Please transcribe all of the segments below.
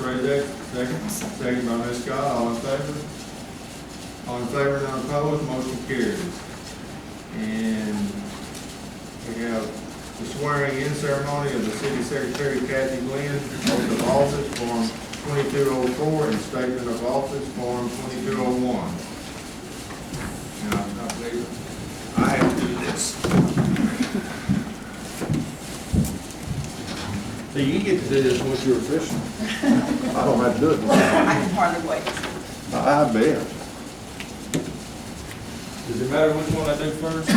Frazee, second. Second by Ms. Scott, all in favor? All in favor, none opposed, motion carries. And we have the swearing-in ceremony of the City Secretary Kathy Glenn, oath of office, Form 2204, and statement of office, Form 2201. Now, I believe I have to do this. So you get to do this once you're official. I don't have to do it. I can hardly wait. I bet. Does it matter which one I do first?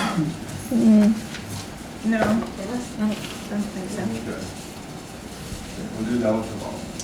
No, I don't think so. Okay. We'll do the oath of office.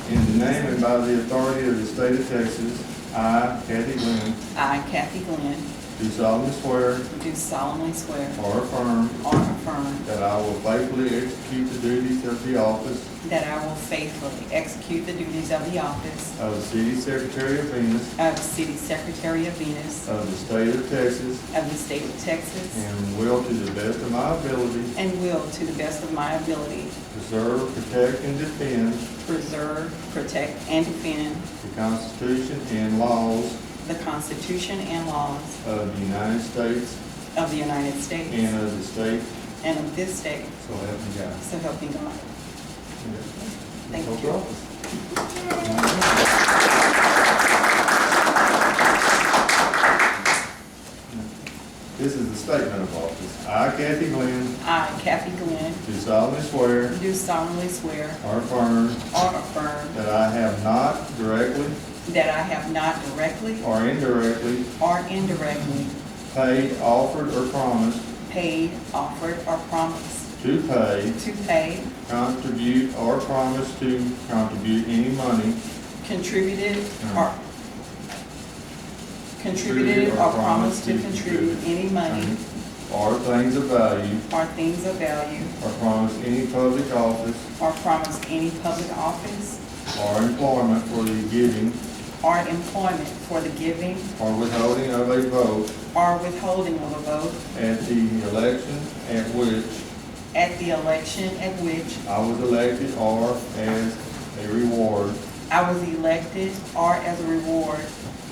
Okay. In the name and by the authority of the state of Texas, I, Kathy Glenn, I, Kathy Glenn, do solemnly swear do solemnly swear or affirm or affirm that I will faithfully execute the duties of the office that I will faithfully execute the duties of the office of the City Secretary of Venus of City Secretary of Venus of the state of Texas of the state of Texas and will to the best of my ability and will, to the best of my ability, preserve, protect, and defend preserve, protect, and defend the Constitution and laws the Constitution and laws of the United States of the United States and of the state, and of this state. so help me God. So help me God. Thank Oath of you. office. This is the statement of office. I, Kathy Glenn, I, Kathy Glenn, do solemnly swear do solemnly swear or affirm or affirm that I have not directly that I have not directly or indirectly or indirectly paid, offered, or promised paid, offered, or promised to pay, contribute, or promise to contribute any money contributed, or promised to contribute any money or things of value, or things of value, or promise any public office or promised any public office or employment for the giving or employment for the giving or withholding of a vote or withholding of a vote at the election at which I was elected or as a reward I was elected or as a reward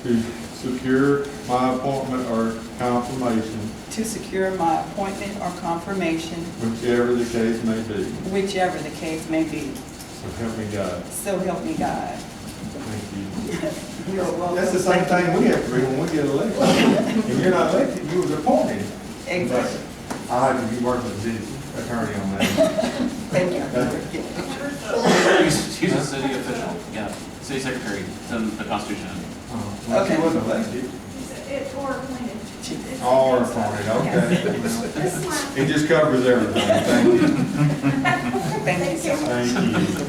to secure my appointment or confirmation, to secure my appointment or confirmation, whichever the case may be. whichever the case may be. So help me God. So help me God. Thank you. You're welcome. That's the same thing we have to do when we get elected. If you're not elected, you was appointed. Exactly. I'll have to be working with the attorney on that. Thank you. He's a city official, yeah, city secretary, it's in the Constitution. Well, she Okay. wasn't elected. It's or appointed. Or appointed, okay. It just covers everything. Thank you. Thank you so much. Thank you.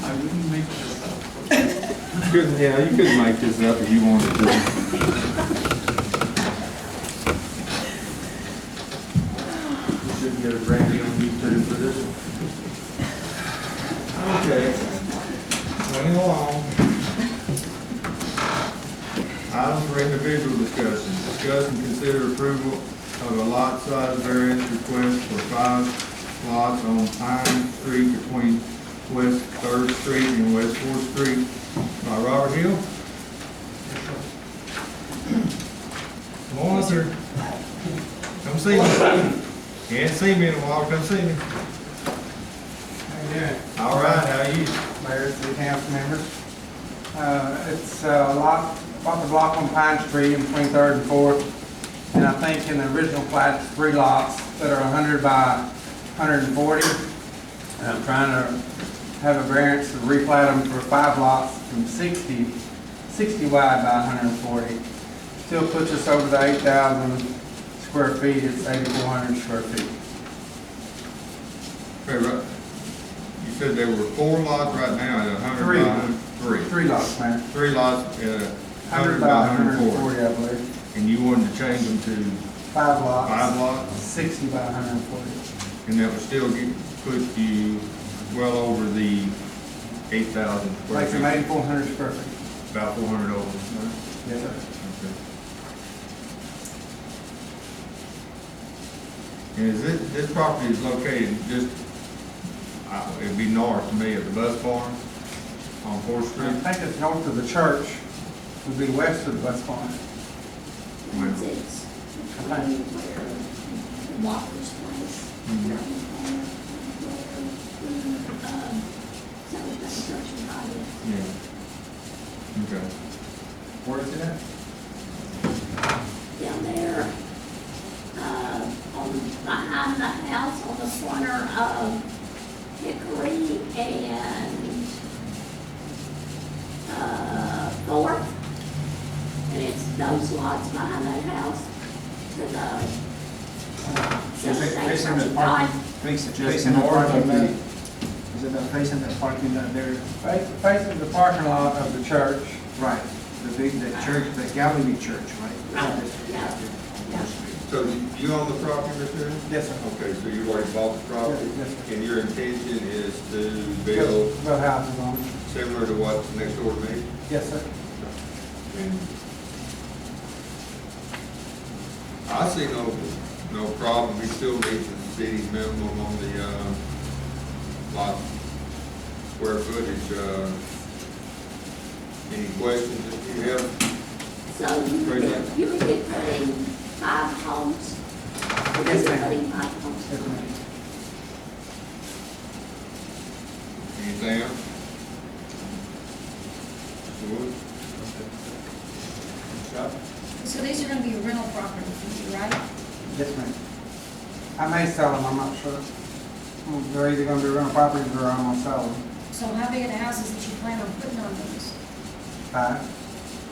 I wouldn't make this up. Couldn't, yeah, you couldn't make this up if you wanted to. You shouldn't get a brandy on YouTube for this one. Okay. Running along. Items for individual discussion. Discuss and consider approval of a lot size variance request for 5 lots on Pine Street between West 3rd Street and West 4th Street by Robert Hill. Come on, sir. Come see me. You ain't seen me in a while, come see me. How you doing? All right, how are you? Mayor, city council members. It's a lot, bought the block on Pine Street in between 3rd and 4th. And I think in the original plat, it's 3 lots that are 100 by 140. And I'm trying to have a variance to replat them for 5 lots from 60 wide by 140. Still puts us over the 8,000 square feet. It's 8,400 square feet. Okay, right. You said there were 4 lots right now at 100 Three. by 103. 3 lots, Mayor. 3 lots at 100 by 140, I believe. And you wanted to change them to 5 lots. 5 lots? 60 by 140. And that would still put you well over the 8,000 square Makes them feet. 8,400 square feet. About 400 over. right? Yes, sir. Okay. And this property is located just, it'd be north to me of the bus barn on Fourth I Street. think it's north of the church, would be west of the bus barn. It's between where Walker's place. Mhm. Southern Church and Highway. Yeah. Okay. Where is it at? Down there, behind the house on the corner of Hickory and, Fourth. And it's those lots behind that house to the, Southern Facing Church the and parking, Highway. facing the north of parking lot. the- Is it facing the parking lot there? Facing the parking lot of the church. Right, the church, the Galilee church, right? Yeah. So you own the property, Mr. Evans? Yes, sir. Okay, so you already bought the property? Yes, sir. And your intention is to build Build houses on it. similar to what's next door to me? Yes, sir. And I see no problem, we still meet the city's minimum on the, lot square footage, any questions that you have? So you would be putting 5 homes? Yes, You're ma'am. putting 5 homes? Yes, ma'am. Anything else? Mr. Wood? Scott? So these are gonna be a rental property for you, right? Yes, ma'am. I may sell them, I'm not sure. They're either gonna be rental properties or I'm gonna sell them. So how big are the houses that you plan on putting on these? 5.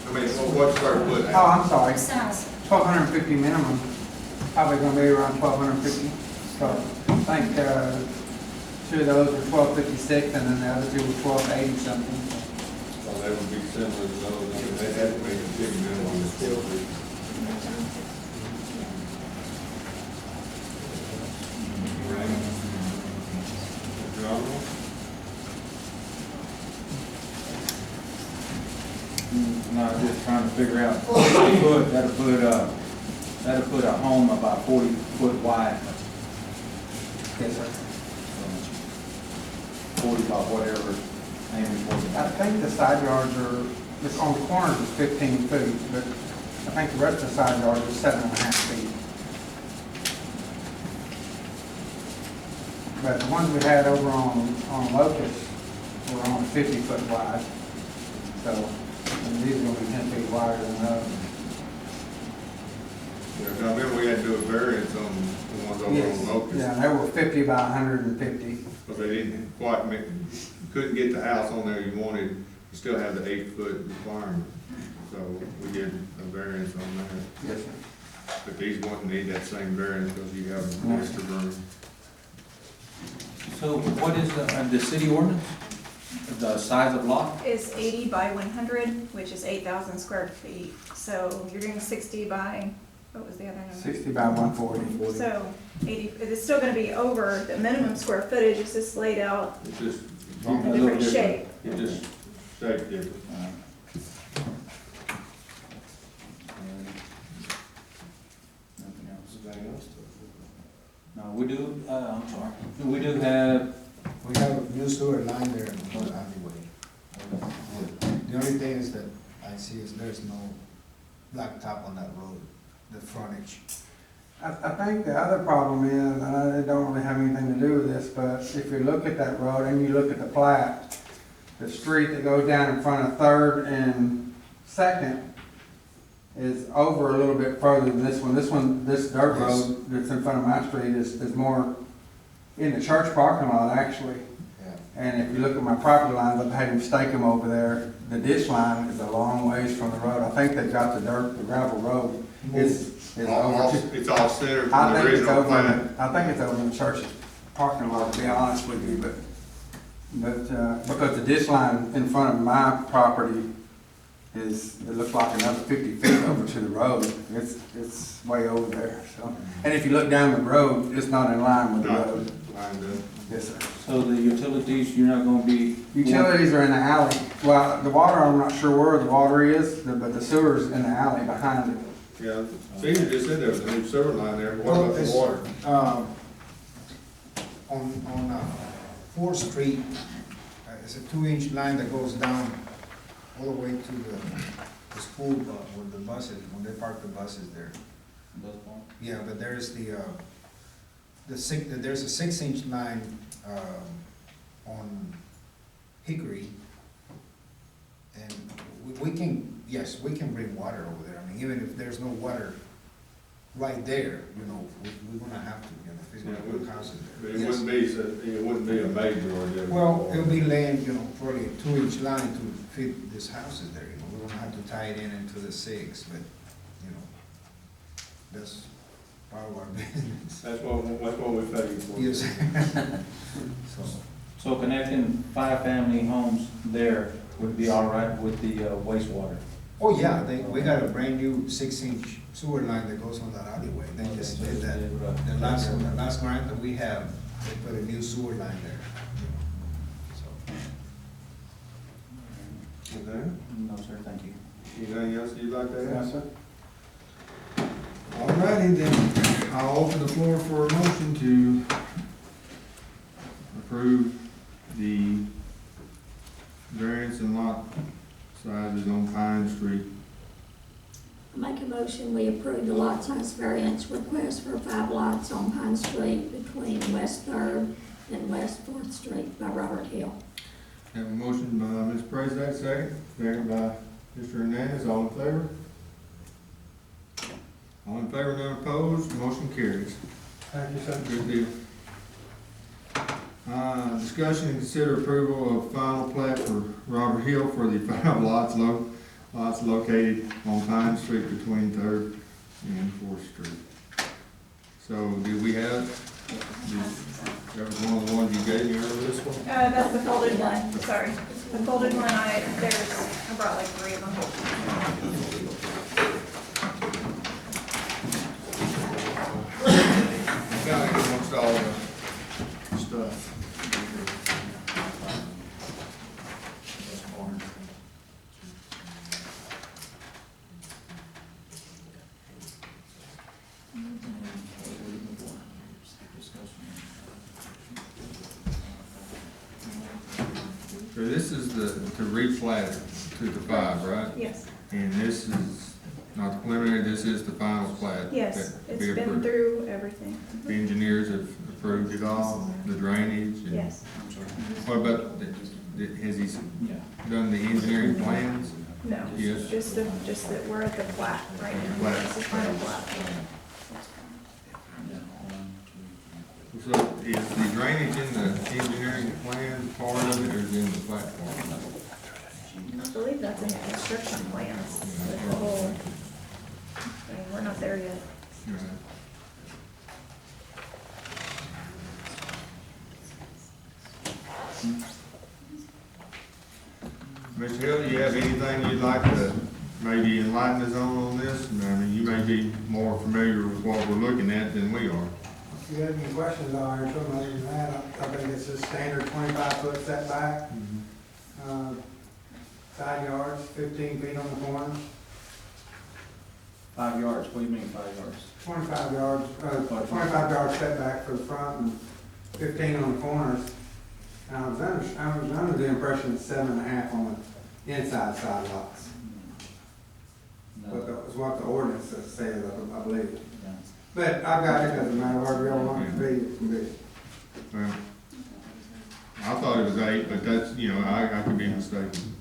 I mean, what's our foot? Oh, I'm sorry, What size? 1,250 minimum, probably gonna be around 1,250. So I think, 2 of those were 1,256 and then the other 2 were 1,280 something. Well, that would be similar to those, I mean, they had to make a big minimum still. Right. Mr. Allen? No, just trying to figure out, that'll put a home about 40 foot wide, Yes, sir. 40 by whatever, maybe 40. I think the side yards are, on the corners is 15 feet, but I think the rest of the side yards are 7.5 feet. But the ones we had over on Locust were only 50 foot wide. So, and these are gonna be 10 feet wider than those. Yeah, I remember we had to do a variance on the ones over Yes. on Locust. Yeah, they were 50 by 150. But they didn't quite make, couldn't get the house on there you wanted, you still have the 8-foot requirement. So we did a variance on that. Yes, sir. But these wouldn't need that same variance because you have a master room. So what is the city ordinance? The size of lot? Is 80 by 100, which is 8,000 square feet. So you're doing 60 by, what was the other number? 60 by 140. So 80, it's still gonna be over the minimum square footage, it's just laid out It's just, in a different shape. it just shaped different. Nothing else? No, we do, I'm sorry, we do have, We have a new sewer line there in the alleyway. The only thing is that I see is there's no blacktop on that road, the frontage. I think the other problem is, and it don't really have anything to do with this, but if you look at that road and you look at the plat, the street that goes down in front of Third and Second is over a little bit further than this one. This dirt road that's in front of my street is more in the church parking lot, actually. Yeah. And if you look at my property lines, I've had him stake them over there. The ditch line is a long ways from the road. I think they've got the gravel road is over. It's all centered from I the think it's original over, plan. I think it's over in the church's parking lot, to be honest with you, but, because the ditch line in front of my property it looks like another 50 feet over to the road. It's way over there, so. And if you look down the road, it's not in line with the Not road. lined up. Yes, sir. so the utilities, you're not gonna be. Utilities are in the alley. Well, the water, I'm not sure where the water is, but the sewer's in the alley behind it. Yeah, Cedar just said there was a new sewer line there, what Well, about the it's, water? On Fourth Street, it's a 2-inch line that goes down all the way to the school, where the buses, when they park the buses there. Yeah, but there's there's a 6-inch line, on Hickory. And we can, yes, we can bring water over there. I mean, even if there's no water right there, you know, we're gonna have to, you know, if it's gonna put houses But there. it Yes. wouldn't be, it wouldn't be a major or whatever. Well, it'll be laying, you know, probably a 2-inch line to fit these houses there, you know, we're gonna have to tie it in into the 6, but, you know, that's part of our business. That's what we pay you for. Yes. So, So connecting 5 family homes there would be all right with the wastewater? oh yeah, we got a brand new 6-inch sewer line that goes on that alleyway, they just did that. The last grant that we have, they put a new sewer line there. So, Okay. No, sir, thank you. Anything else you'd like to add? sir. All righty then, I'll open the floor for a motion to approve the variance and lot sizes on Pine Street. Make a motion, we approve the lot size variance request for 5 lots on Pine Street between West Third and West Fourth Street by Robert Hill. Have a motion by Ms. President, second by Mr. Hernandez, all in favor? All in favor, none opposed, motion carries. Thank you, sir. Good deal. Discussion and consider approval of final plat for Robert Hill for the 5 lots located on Pine Street between Third and Fourth Street. So, did we have, that was one of the ones you gave me earlier, this one? That's the folded one, sorry. The folded one, I brought like 3 of them. Got it amongst all the stuff. So this is to replat it to the 5, right? Yes, And this is not the preliminary, this is the final plat. yes, that it's be been approved. through everything. The engineers have approved it all, the drainage and. Yes, What about, has he Yeah. done the engineering plans? no, Yes. just that we're at the plat right now. Plat. This is final plat. So is the drainage in the engineering plan part of it or is it in the plat part? I believe that's in the construction plans, with the whole, I mean, we're not there yet. Right. Mr. Hill, do you have anything you'd like to maybe enlighten us on this? I mean, you may be more familiar with what we're looking at than we are. If you have any questions on it, something other than that, I think it's a standard 25-foot setback. Side yards, 15 feet on the corners, 5 yards, what do you mean 5 yards? 25 yards, 25 yard setback for the front and 15 on the corners. And I was under the impression it's 7.5 on the inside side lots. But that was what the ordinance says, I believe. But I've got it, doesn't matter where we all want it to be, it can be. Well, I thought it was 8, but that's, you know, I could be mistaken.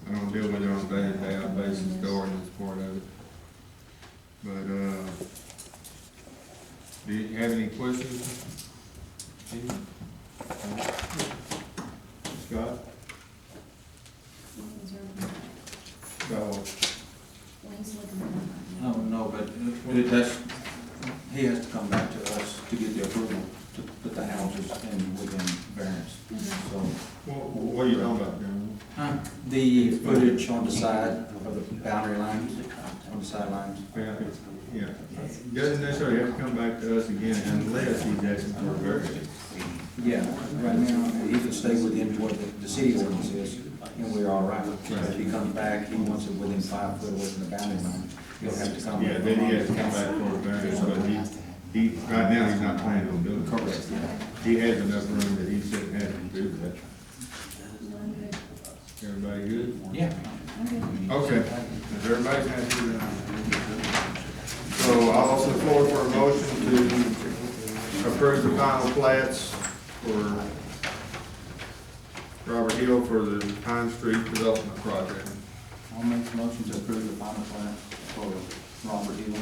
I don't deal with it on a day-to-day basis, the ordinance part of it. But, do you have any questions? Scott? No. No, no, but that's, he has to come back to us to get the approval to put the houses in within variance. So, What are you talking about, Darren? the footage on the side of the boundary lines, on the sidelines. Yeah, doesn't necessarily have to come back to us again unless he's asking for a variance. Yeah, right now, he can stay within what the city ordinance is, and we're all right. If he comes back, he wants it within 5 foot away from the boundary line, He'll have to come. Yeah, then he has to come back for a variance, but he, right now, he's not planning on doing it. Correct. He has enough room that he shouldn't have to do that. Everybody good? Yeah. Okay, if everybody's happy, then so I'll also floor for a motion to approve the final plats for Robert Hill for the Pine Street Development Project. I'll make the motion to approve the final plan for Robert Hill.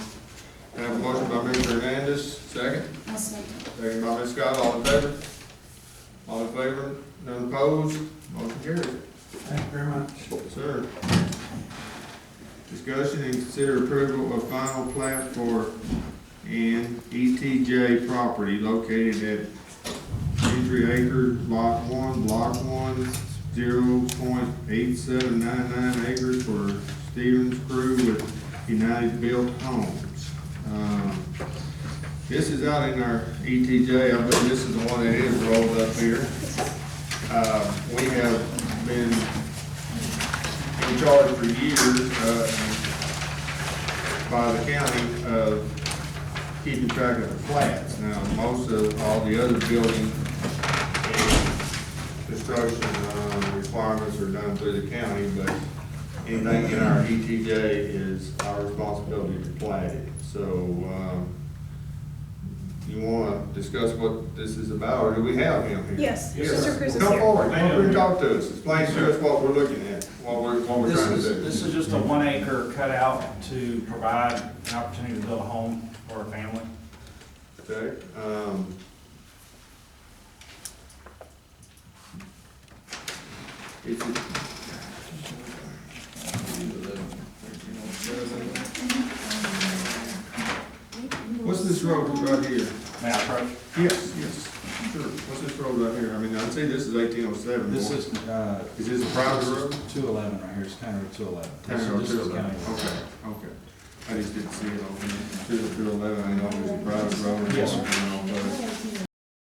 I have a motion by Mr. Hernandez, second. I'll second. Second by Ms. Scott, all in favor? All in favor, none opposed, motion carries. Thank you very much. Yes, sir. Discussion and consider approval of final plat for an ETJ property located at 23 acres, lot 1, block 1, 0.8799 acres for Stevens Crew with United Built Homes. This is out in our ETJ, I believe this is the one that is rolled up here. We have been in charge for years, by the county of keeping track of the flats. Now, most of all the other building and construction, requirements are done through the county, but anything in our ETJ is our responsibility to plat it. So, you wanna discuss what this is about, or do we have him here? Yes, Mr. Cruz is Come here. forward, come over and talk to us, explain to us what we're looking at, what we're trying to do. This is just a 1 acre cutout to provide an opportunity to build a home for a family. Okay, it's what's this road right here? May I approach? Yes, yes, sure. What's this road right here? I mean, I'd say this is 1807. This is, Is this a private road? 211 right here, it's County Road 211. County Road This is 211. County Road. Okay, okay. I just didn't see it on here. 211, I know it was a private road. Yes, sir. But